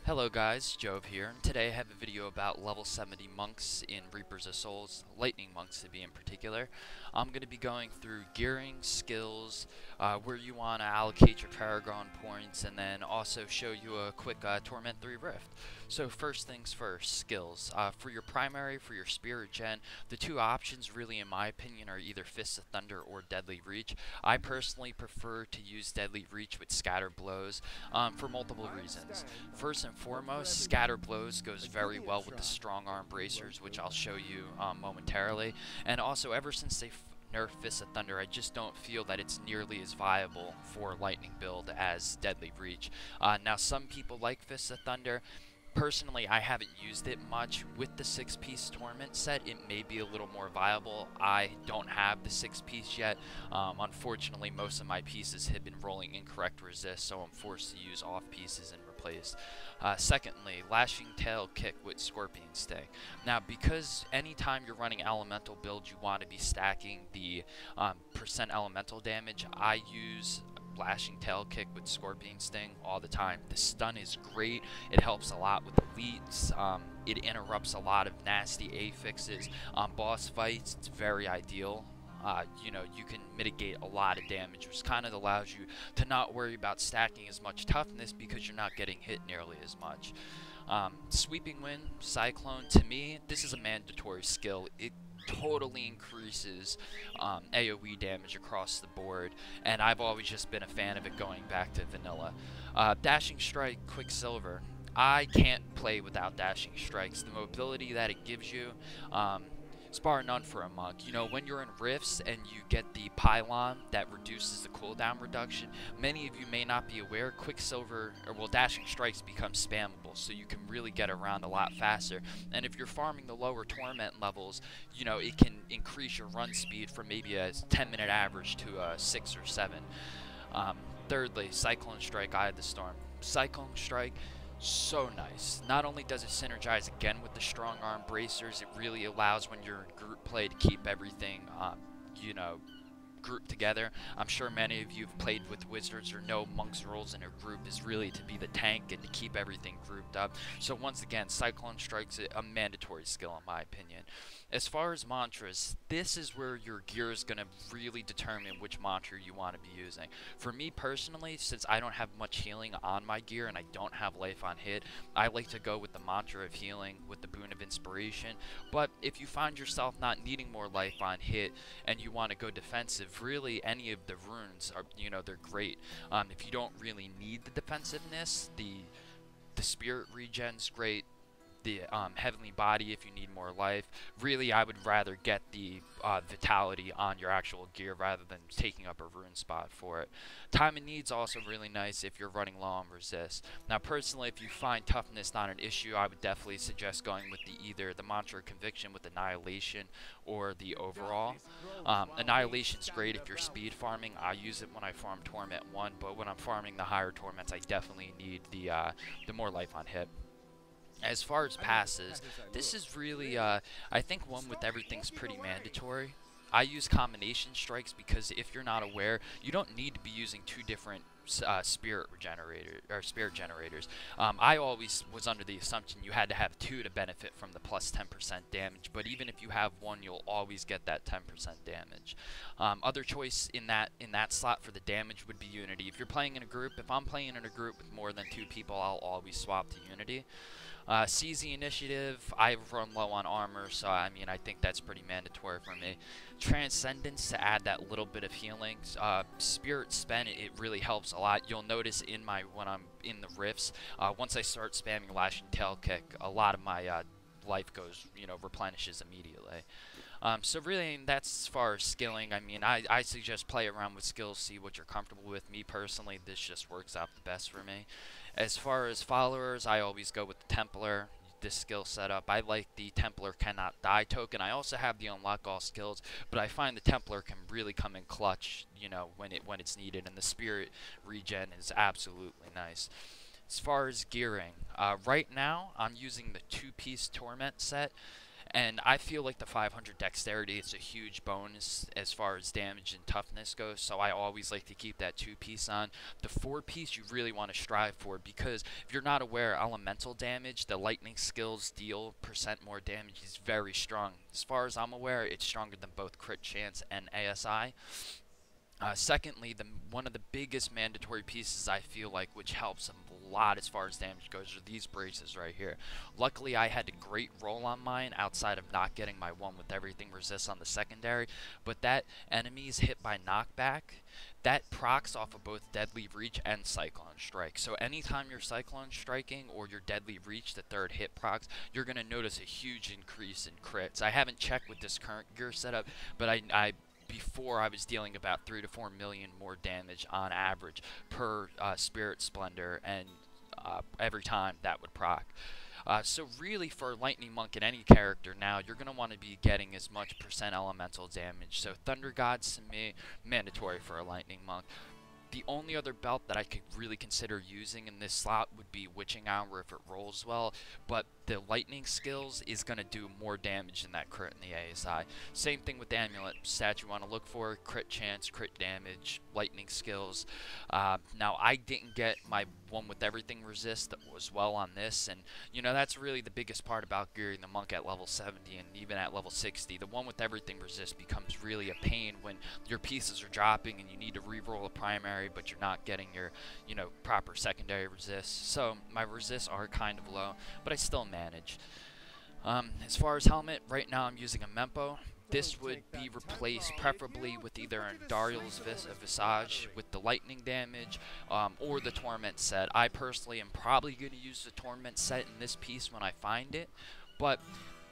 Hello guys, Jove here, and today I have a video about level 70 monks in Reapers of Souls, lightning monks to be in particular. I'm going to be going through gearing, skills, where you want to allocate your Paragon points, and then also show you a quick Torment 3 Rift. So first things first, skills. For your primary, for your Spirit Gen, the two options really in my opinion are either Fists of Thunder or Deadly Reach. I personally prefer to use Deadly Reach with Scatter Blows for multiple reasons. First and foremost, Scatter Blows goes very well with the Strong Arm Bracers, which I'll show you momentarily. And also, ever since they nerf Fists of Thunder, I just don't feel that it's nearly as viable for Lightning build as Deadly Reach. Now, some people like Fists of Thunder. Personally, I haven't used it much. With the 6-piece Torment set, it may be a little more viable. I don't have the 6-piece yet. Unfortunately, most of my pieces have been rolling incorrect resist, so I'm forced to use off pieces and replace. Secondly, Lashing Tail Kick with Scorpion Sting. Now, because anytime you're running elemental build, you want to be stacking the percent elemental damage, I use Lashing Tail Kick with Scorpion Sting all the time. The stun is great. It helps a lot with elites. It interrupts a lot of nasty affixes. On boss fights, it's very ideal. You can mitigate a lot of damage, which kind of allows you to not worry about stacking as much toughness because you're not getting hit nearly as much. Sweeping Wind, Cyclone, to me, this is a mandatory skill. It totally increases AoE damage across the board, and I've always just been a fan of it going back to vanilla. Dashing Strike, Quicksilver. I can't play without Dashing Strikes. The mobility that it gives you, it's bar none for a monk. You know, when you're in Rifts and you get the Pylon that reduces the cooldown reduction, many of you may not be aware, Quicksilver, Dashing Strikes become spammable, so you can really get around a lot faster. And if you're farming the lower Torment levels, you know, it can increase your run speed from maybe a 10-minute average to a 6 or 7. Thirdly, Cyclone Strike, Eye of the Storm. Cyclone Strike, so nice. Not only does it synergize again with the Strong Arm Bracers, it really allows when you're in group play to keep everything, grouped together. I'm sure many of you have played with Wizards or know Monk's roles in a group is really to be the tank and to keep everything grouped up. So once again, Cyclone Strike's a mandatory skill in my opinion. As far as mantras, this is where your gear is going to really determine which mantra you want to be using. For me personally, since I don't have much healing on my gear and I don't have life on hit, I like to go with the mantra of healing with the boon of inspiration. But if you find yourself not needing more life on hit and you want to go defensive, really any of the runes are, they're great. If you don't really need the defensiveness, the spirit regen's great. The heavenly body if you need more life. Really, I would rather get the vitality on your actual gear rather than taking up a rune spot for it. Time and Need's also really nice if you're running low on resist. Now personally, if you find toughness not an issue, I would definitely suggest going with either the Mantra of Conviction with Annihilation or the overall. Annihilation's great if you're speed farming. I use it when I farm Torment 1, but when I'm farming the higher Torments, I definitely need the more life on hit. As far as passes, this is really, I think one with everything's pretty mandatory. I use combination strikes because if you're not aware, you don't need to be using two different spirit generators. I always was under the assumption you had to have two to benefit from the plus 10% damage, but even if you have one, you'll always get that 10% damage. Other choice in that slot for the damage would be Unity. If you're playing in a group, if I'm playing in a group with more than 2 people, I'll always swap to Unity. CZ Initiative, I run low on armor, so I think that's pretty mandatory for me. Transcendence to add that little bit of healing. Spirit Spend, it really helps a lot. You'll notice when I'm in the rifts, once I start spamming Lashing Tail Kick, a lot of my life goes, replenishes immediately. So really, that's as far as skilling. I suggest play around with skills, see what you're comfortable with. Me personally, this just works out the best for me. As far as followers, I always go with the Templar, this skill setup. I like the Templar Cannot Die token. I also have the Unlock All skills, but I find the Templar can really come in clutch, when it's needed, and the Spirit regen is absolutely nice. As far as gearing, right now I'm using the 2-piece Torment set. And I feel like the 500 dexterity is a huge bonus as far as damage and toughness goes, so I always like to keep that 2-piece on. The 4-piece you really want to strive for, because if you're not aware, elemental damage, the lightning skills deal % more damage, is very strong. As far as I'm aware, it's stronger than both crit chance and ASI. Secondly, one of the biggest mandatory pieces I feel like, which helps a lot as far as damage goes, are these braces right here. Luckily, I had a great roll on mine outside of not getting my one with everything resist on the secondary, but that enemies hit by knockback, that procs off of both Deadly Reach and Cyclone Strike. So anytime you're Cyclone Striking or your Deadly Reach, the third hit procs, you're going to notice a huge increase in crits. I haven't checked with this current gear setup, but before I was dealing about 3 to 4 million more damage on average per Spirit Splendor, and every time that would proc. So really, for Lightning Monk in any character now, you're going to want to be getting as much % elemental damage. So Thunder Gods, to me, mandatory for a Lightning Monk. The only other belt that I could really consider using in this slot would be Witching Hour if it rolls well, but the lightning skills is going to do more damage than that crit in the ASI. Same thing with the amulet stats you want to look for: crit chance, crit damage, lightning skills. Now, I didn't get my one with everything resist as well on this, and you know, that's really the biggest part about gearing the monk at level 70 and even at level 60. The one with everything resist becomes really a pain when your pieces are dropping and you need to re-roll a primary, but you're not getting your, you know, proper secondary resist. So my resists are kind of low, but I still manage. As far as helmet, right now I'm using a Mempo. This would be replaced preferably with either a Dariel's Visage with the lightning damage, or the Torment set. I personally am probably going to use the Torment set in this piece when I find it, but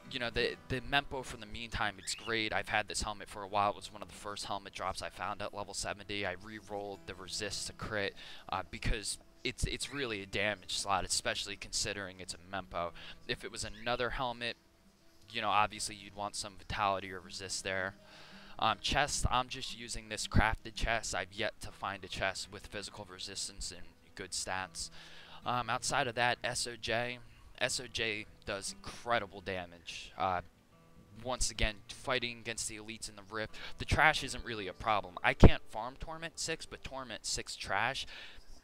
you know, the Mempo for the meantime, it's great. I've had this helmet for a while. It was one of the first helmet drops I found at level 70. I re-rolled the resist to crit because it's really a damage slot, especially considering it's a Mempo. If it was another helmet, you know, obviously you'd want some vitality or resist there. Chest, I'm just using this crafted chest. I've yet to find a chest with physical resistance and good stats. Outside of that, SOJ does incredible damage. Once again, fighting against the elites in the Rift, the trash isn't really a problem. I can't farm Torment 6, but Torment 6 trash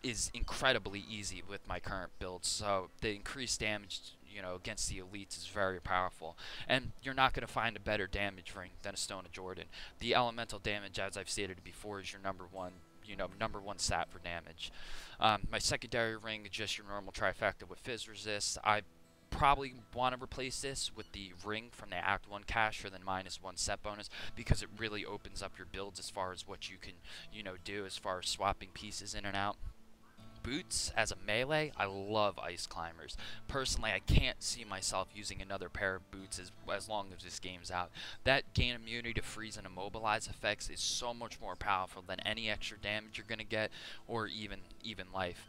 is incredibly easy with my current build, so the increased damage, you know, against the elites is very powerful, and you're not going to find a better damage ring than a Stone of Jordan. The elemental damage, as I've stated before, is your number one stat for damage. My secondary ring is just your normal trifecta with Fizz Resist. I probably want to replace this with the ring from the Act 1 cache for the -1 set bonus, because it really opens up your builds as far as what you can, you know, do as far as swapping pieces in and out. Boots, as a melee, I love Ice Climbers. Personally, I can't see myself using another pair of boots as long as this game's out. That gain immunity to freeze and immobilize effects is so much more powerful than any extra damage you're going to get, or even life.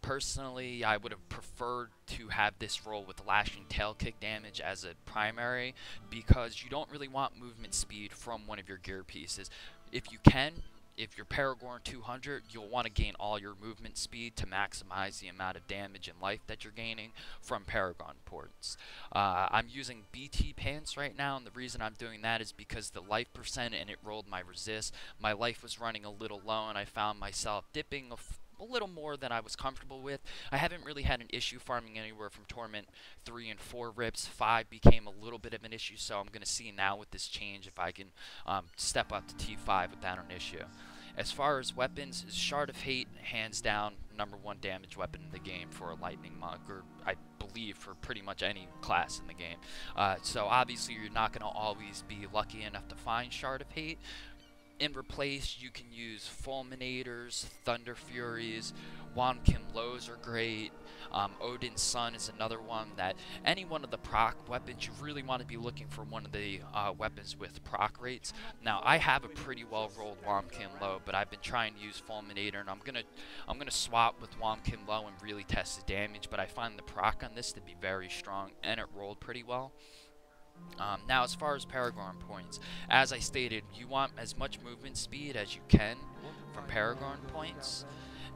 Personally, I would have preferred to have this roll with lashing tail kick damage as a primary, because you don't really want movement speed from one of your gear pieces. If you can, if you're Paragon 200, you'll want to gain all your movement speed to maximize the amount of damage and life that you're gaining from Paragon ports. I'm using BT pants right now, and the reason I'm doing that is because the life percent and it rolled my resist. My life was running a little low, and I found myself dipping a little more than I was comfortable with. I haven't really had an issue farming anywhere from Torment 3 and 4 rips. 5 became a little bit of an issue, so I'm going to see now with this change if I can step up to T5 without an issue. As far as weapons, Shard of Hate, hands down, #1 damage weapon in the game for a Lightning Monk, or I believe for pretty much any class in the game. So obviously you're not going to always be lucky enough to find Shard of Hate. In replace, you can use Fulminators, Thunder Furies, Wamkim Lows are great. Odin's Sun is another one. That any one of the proc weapons, you really want to be looking for one of the weapons with proc rates. Now, I have a pretty well rolled Wamkim Low, but I've been trying to use Fulminator, and I'm gonna swap with Wamkim Low and really test the damage. But I find the proc on this to be very strong, and it rolled pretty well. Now, as far as Paragon points, as I stated, you want as much movement speed as you can from Paragon points,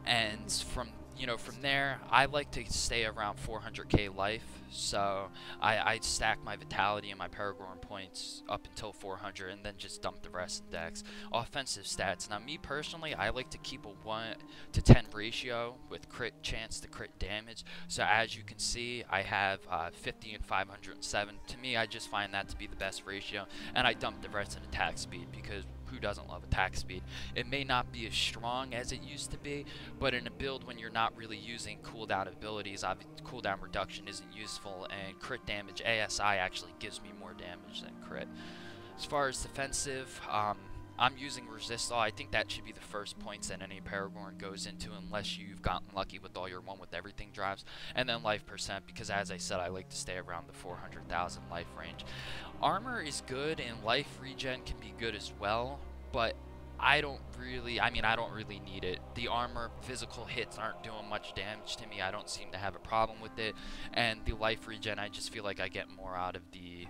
and from you know, from there, I like to stay around 400k life, so I stack my vitality and my Paragon points up until 400 and then just dump the rest in dex. Offensive stats. Now, me personally, I like to keep a 1 to 10 ratio with crit chance to crit damage. So as you can see, I have 50 and 507. To me, I just find that to be the best ratio, and I dump the rest in attack speed because who doesn't love attack speed? It may not be as strong as it used to be, but in a build when you're not really using cooldown abilities, cooldown reduction isn't useful, and crit damage, ASI actually gives me more damage than crit. As far as defensive, I'm using resist all. I think that should be the first points that any Paragon goes into, unless you've gotten lucky with all your one with everything drives. And then life percent, because as I said, I like to stay around the 400,000 life range. Armor is good, and life regen can be good as well, but I don't really need it. The armor physical hits aren't doing much damage to me. I don't seem to have a problem with it, and the life regen, I just feel like I get more out of the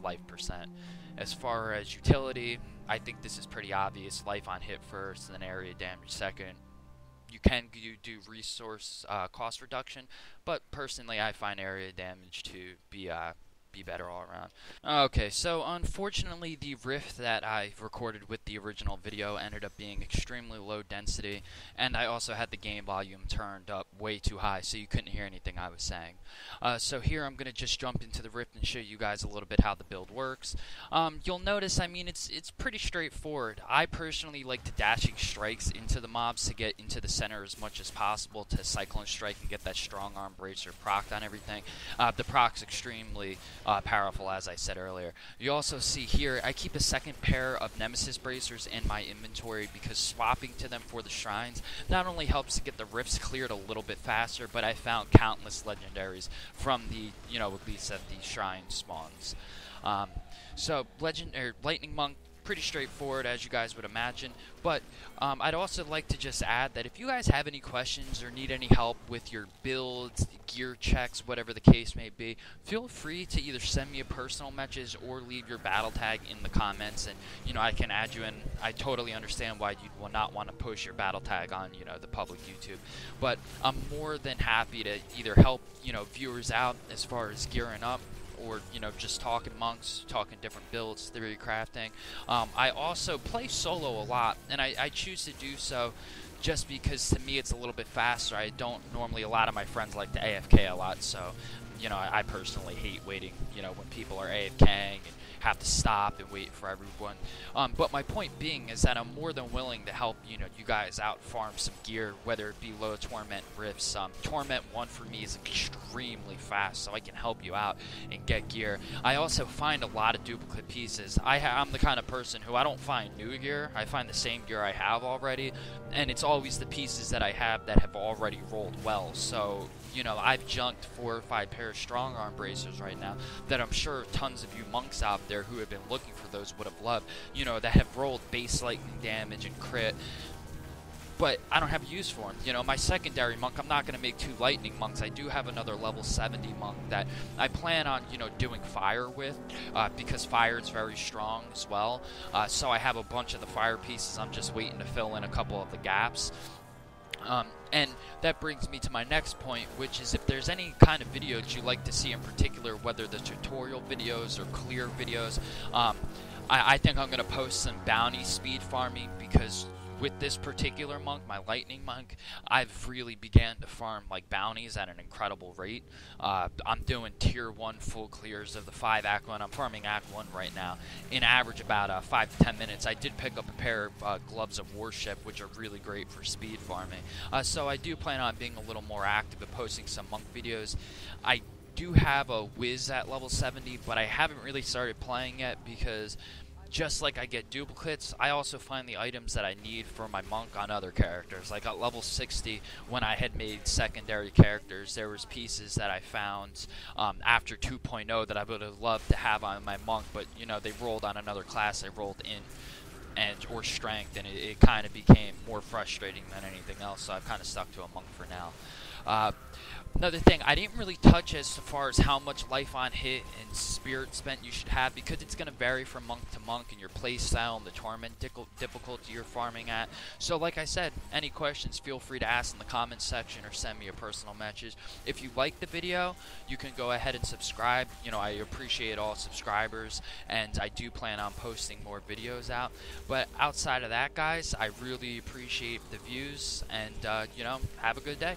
life percent. As far as utility, I think this is pretty obvious. Life on hit first, then area damage second. You can do resource cost reduction, but personally I find area damage to be better all around. Okay, so unfortunately the riff that I recorded with the original video ended up being extremely low density, and I also had the game volume turned up way too high, so you couldn't hear anything I was saying. So here I'm going to just jump into the riff and show you guys a little bit how the build works. You'll notice, I mean, it's pretty straightforward. I personally like to dashing strikes into the mobs to get into the center as much as possible to cyclone strike and get that strong arm bracer procced on everything. The proc's extremely powerful, as I said earlier. You also see here, I keep a second pair of Nemesis bracers in my inventory because swapping to them for the shrines not only helps to get the rifts cleared a little bit faster, but I found countless legendaries from the, you know, at least at the shrine spawns. So Lightning Monk, pretty straightforward as you guys would imagine, but I'd also like to just add that if you guys have any questions or need any help with your builds, gear checks, whatever the case may be, feel free to either send me a personal message or leave your battle tag in the comments, and you know, I can add you in. I totally understand why you will not want to push your battle tag on, you know, the public YouTube, but I'm more than happy to either help, you know, viewers out as far as gearing up, or, you know, just talking monks, talking different builds, theory crafting. I also play solo a lot, and I choose to do so just because to me it's a little bit faster. I don't normally, a lot of my friends like to AFK a lot, so, you know, I personally hate waiting, you know, when people are AFKing and have to stop and wait for everyone. But my point being is that I'm more than willing to help, you know, you guys out farm some gear, whether it be low torment rifts. Torment 1 for me is extremely fast, so I can help you out and get gear. I also find a lot of duplicate pieces. I'm the kind of person who I don't find new gear. I find the same gear I have already, and it's always the pieces that I have that have already rolled well. So, you know, I've junked 4 or 5 pair of strong arm bracers right now that I'm sure tons of you monks out there who have been looking for those would have loved, you know, that have rolled base lightning damage and crit, but I don't have a use for them. You know, my secondary monk, I'm not going to make 2 lightning monks. I do have another level 70 monk that I plan on, you know, doing fire with, because fire is very strong as well. So I have a bunch of the fire pieces. I'm just waiting to fill in a couple of the gaps. And that brings me to my next point, which is if there's any kind of videos you like to see in particular, whether the tutorial videos or clear videos, I think I'm going to post some bounty speed farming, because with this particular monk, my lightning monk, I've really began to farm like bounties at an incredible rate. I'm doing tier 1 full clears of the 5 Act 1. I'm farming Act 1 right now in average about 5 to 10 minutes. I did pick up a pair of gloves of worship, which are really great for speed farming. So I do plan on being a little more active and posting some monk videos. I do have a Wiz at level 70, but I haven't really started playing yet because just like I get duplicates, I also find the items that I need for my monk on other characters. Like at level 60, when I had made secondary characters, there was pieces that I found after 2.0 that I would have loved to have on my monk, but you know, they rolled on another class. They rolled in or strength, and it kind of became more frustrating than anything else, so I've kind of stuck to a monk for now. Uh, Another thing, I didn't really touch as far as how much life on hit and spirit spent you should have, because it's going to vary from monk to monk and your play style and the torment difficulty you're farming at. So like I said, any questions, feel free to ask in the comments section or send me a personal message. If you like the video, you can go ahead and subscribe. You know, I appreciate all subscribers, and I do plan on posting more videos out. But outside of that, guys, I really appreciate the views, and you know, have a good day.